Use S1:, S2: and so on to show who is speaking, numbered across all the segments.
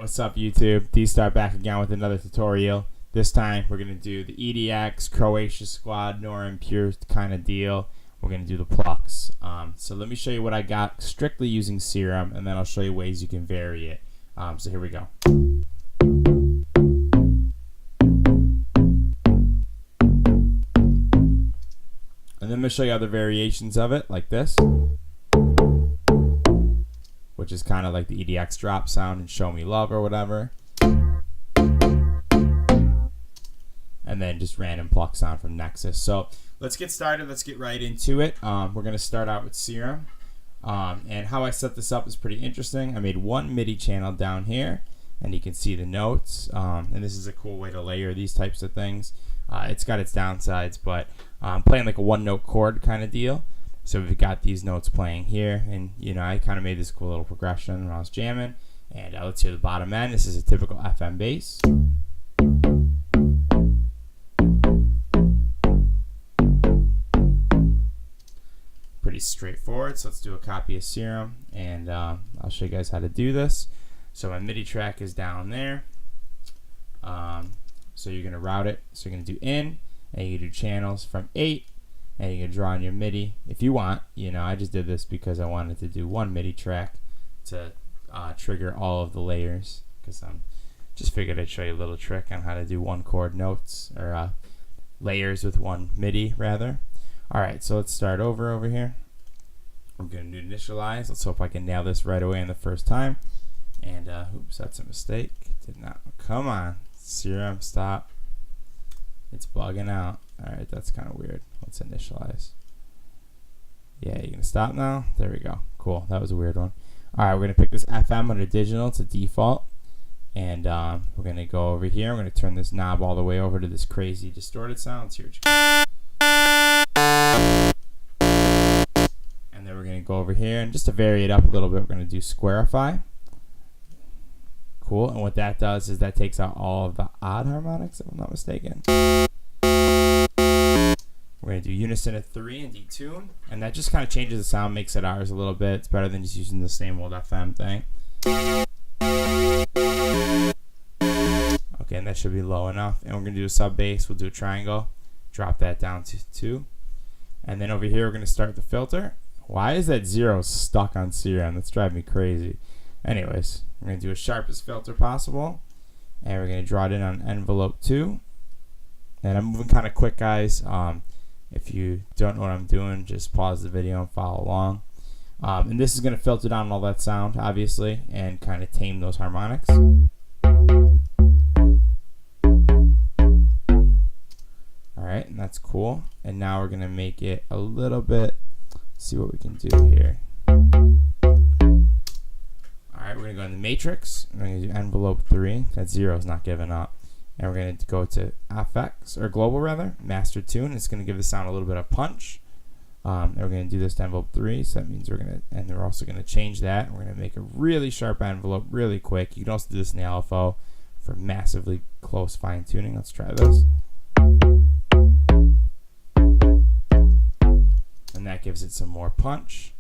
S1: what's up YouTube? D-Star back again with another tutorial. This time we're going to do the EDX, Croatia Squad, Nora and Pure kind of deal. We're going to do the plucks. So let me show you what I got strictly using Serum, and then I'll show you ways you can vary it. So here we go. And then I'm going to show you other variations of it, like this, which is kind of like the EDX drop sound and Show Me Love or whatever. And then just random pluck sound from Nexus. So let's get started. Let's get right into it. We're going to start out with Serum. And how I set this up is pretty interesting. I made one MIDI channel down here, and you can see the notes. And this is a cool way to layer these types of things. It's got its downsides, but I'm playing like a one-note chord kind of deal. So we've got these notes playing here, and you know, I kind of made this cool little progression when I was jamming. And let's hear the bottom end. This is a typical FM bass. Pretty straightforward. So let's do a copy of Serum, and I'll show you guys how to do this. So my MIDI track is down there. So you're gonna route it. So you're gonna do in, and you can do channels from 8. And you can draw on your MIDI if you want. You know, I just did this because I wanted to do one MIDI track to trigger all of the layers, because I'm just figured I'd show you a little trick on how to do one chord notes, or layers with one MIDI rather. Alright, so let's start over here. I'm going to do initialize. Let's hope I can nail this right away in the first time. And oops, that's a mistake. Did not. Come on, Serum, stop. It's bugging out. Alright, that's kind of weird. Let's initialize. Yeah, you're going to stop now? There we go. Cool. That was a weird one. Alright, we're going to pick this FM under digital. It's a default. And we're going to go over here. I'm going to turn this knob all the way over to this crazy distorted sound. Let's hear what you get. And then we're going to go over here. And just to vary it up a little bit, we're going to do Squarify. Cool. And what that does is that takes out all of the odd harmonics, if I'm not mistaken. We're going to do unison at 3 and detune, and that just kind of changes the sound, makes it ours a little bit. It's better than just using the same old FM thing. Okay, and that should be low enough. And we're going to do a sub bass. We'll do a triangle, drop that down to 2. And then over here, we're going to start the filter. Why is that 0 stuck on Serum? That's driving me crazy. Anyways, we're going to do a sharpest filter possible, and we're going to draw it in on envelope 2. And I'm moving kind of quick, guys. If you don't know what I'm doing, just pause the video and follow along. And this is going to filter down all that sound, obviously, and kind of tame those harmonics. Alright, and that's cool. And now we're going to make it a little bit, see what we can do here. Alright, we're going to go in the matrix. We're going to do envelope 3. That 0 is not giving up. And we're going to go to FX, or global rather, master tune. It's going to give the sound a little bit of punch. And we're going to do this to envelope 3, so that means we're going to, and we're also going to change that. We're going to make a really sharp envelope really quick. You can also do this in the LFO for massively close fine tuning. Let's try this. And that gives it some more punch.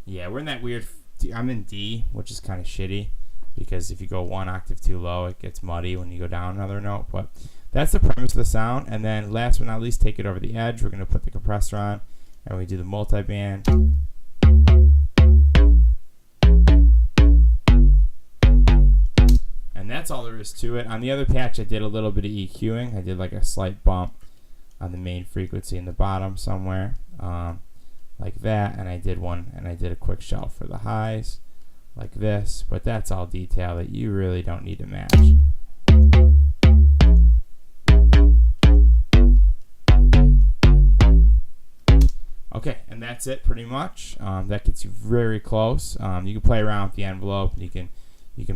S1: Yeah, we're in that weird, I'm in D, which is kind of shitty, because if you go one octave too low, it gets muddy when you go down another note. But that's the premise of the sound. And then last but not least, take it over the edge. We're going to put the compressor on, and we do the multi-band. And that's all there is to it. On the other patch, I did a little bit of EQing. I did like a slight bump on the main frequency in the bottom somewhere, like that. And I did one, and I did a quick shelf for the highs, like this, but that's all detail that you really don't need to match. Okay, and that's it pretty much. That gets you very close. You can play around with the envelope. You can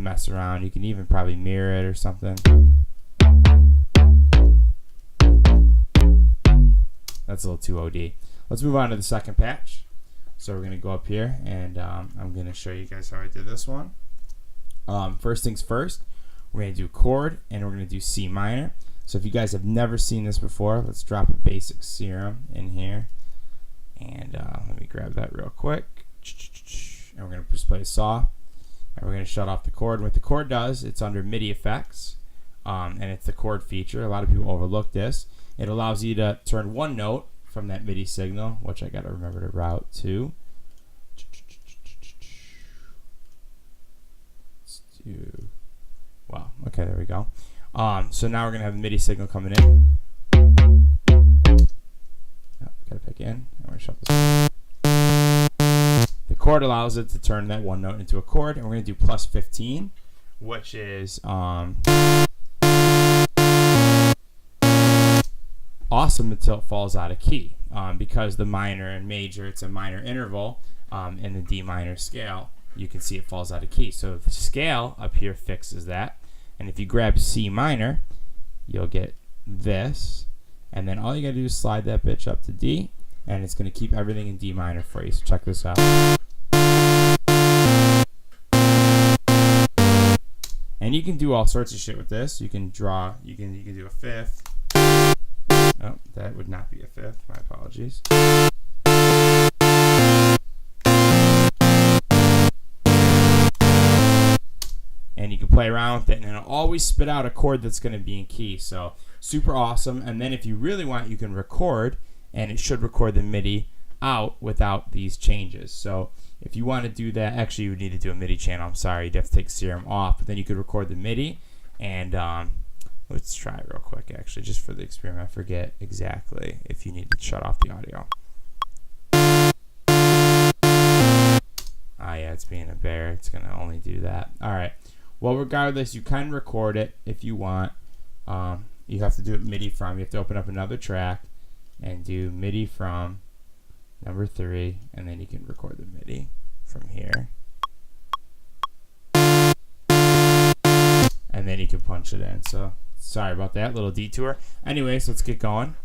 S1: mess around. You can even probably mirror it or something. That's a little too OD. Let's move on to the second patch. So we're going to go up here, and I'm going to show you guys how I did this one. First things first, we're going to do chord, and we're going to do C minor. So if you guys have never seen this before, let's drop a basic Serum in here. And let me grab that real quick. and we're going to just play a saw, and we're going to shut off the chord. And what the chord does, it's under MIDI effects, and it's the chord feature. A lot of people overlook this. It allows you to turn one note from that MIDI signal, which I got to remember to route to. Let's do, wow, okay, there we go. So now we're going to have the MIDI signal coming in. Got to pick in, and we're going to shut this. The chord allows it to turn that one note into a chord, and we're going to do plus 15, which is awesome until it falls out of key, because the minor and major, it's a minor interval in the D minor scale. You can see it falls out of key. So the scale up here fixes that, and if you grab C minor, you'll get this, and then all you gotta do is slide that bitch up to D, and it's gonna keep everything in D minor for you. So check this out. And you can do all sorts of shit with this. You can draw, you can do a fifth. Oh, that would not be a fifth. My apologies. And you can play around with it, and it'll always spit out a chord that's going to be in key. So super awesome. And then if you really want, you can record, and it should record the MIDI out without these changes. So if you want to do that, actually you would need to do a MIDI channel. I'm sorry, you'd have to take Serum off, but then you could record the MIDI. And let's try it real quick, actually, just for the experiment. I forget exactly if you need to shut off the audio. Ah, yeah, it's being a bear. It's going to only do that. All right. Well, regardless, you can record it if you want. You have to do it MIDI from. You have to open up another track and do MIDI from number 3, and then you can record the MIDI from here. And then you can punch it in. So sorry about that little detour. Anyways, let's get going.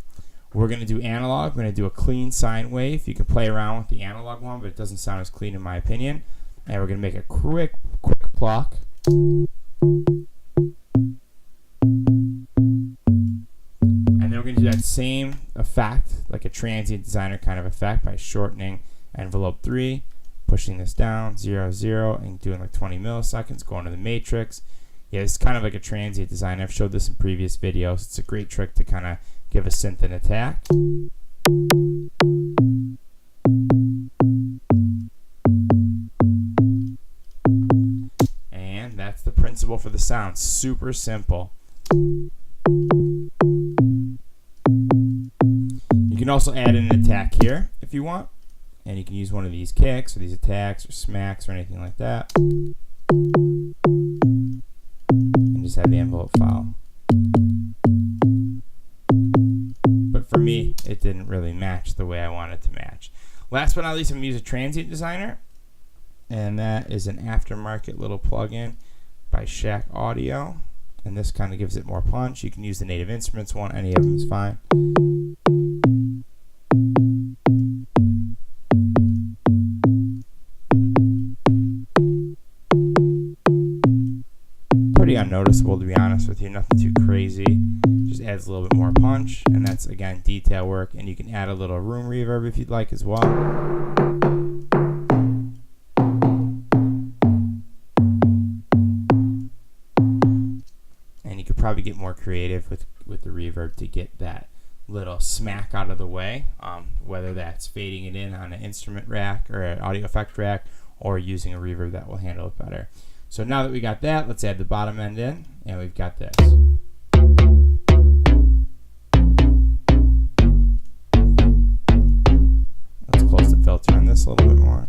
S1: We're going to do analog. We're going to do a clean sine wave. You can play around with the analog one, but it doesn't sound as clean in my opinion. And we're going to make a quick pluck. And then we're going to do that same effect, like a transient designer kind of effect, by shortening envelope 3, pushing this down, 0, 0, and doing like 20 milliseconds, going to the matrix. Yeah, it's kind of like a transient design. I've showed this in previous videos. It's a great trick to kind of give a synth an attack. And that's the principle for the sound. Super simple. You can also add in an attack here if you want. And you can use one of these kicks or these attacks or smacks or anything like that. And just have the envelope file. But for me, it didn't really match the way I wanted to match. Last but not least, I'm going to use a transient designer. And that is an aftermarket little plugin by Shack Audio. And this kind of gives it more punch. You can use the Native Instruments one. Any of them is fine. Pretty unnoticeable, to be honest with you. Nothing too crazy. Just adds a little bit more punch. And that's, again, detail work. And you can add a little room reverb if you'd like as well. And you could probably get more creative with the reverb to get that little smack out of the way, whether that's fading it in on an instrument rack or an audio effect rack, or using a reverb that will handle it better. So now that we got that, let's add the bottom end in, and we've got this. Let's close the filter on this a little bit more.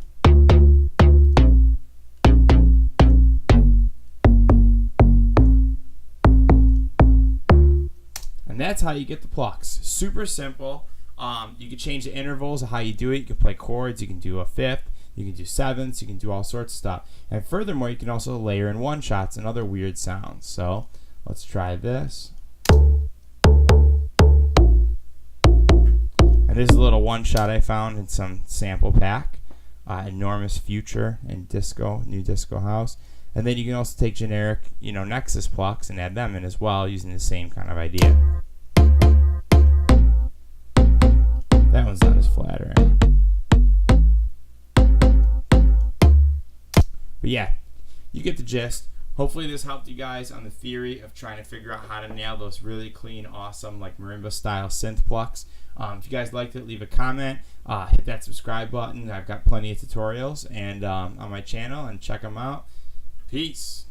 S1: And that's how you get the plucks. Super simple. You can change the intervals of how you do it. You can play chords. You can do a fifth. You can do sevenths. You can do all sorts of stuff. And furthermore, you can also layer in one-shots and other weird sounds. So let's try this. And this is a little one-shot I found in some sample pack. Enormous Future and Disco, New Disco House. And then you can also take generic, Nexus plucks and add them in as well, using the same kind of idea. That one's not as flattering. But yeah, you get the gist. Hopefully this helped you guys on the theory of trying to figure out how to nail those really clean, awesome, like marimba style synth plucks. If you guys liked it, leave a comment. Hit that subscribe button. I've got plenty of tutorials and on my channel, and check them out. Peace.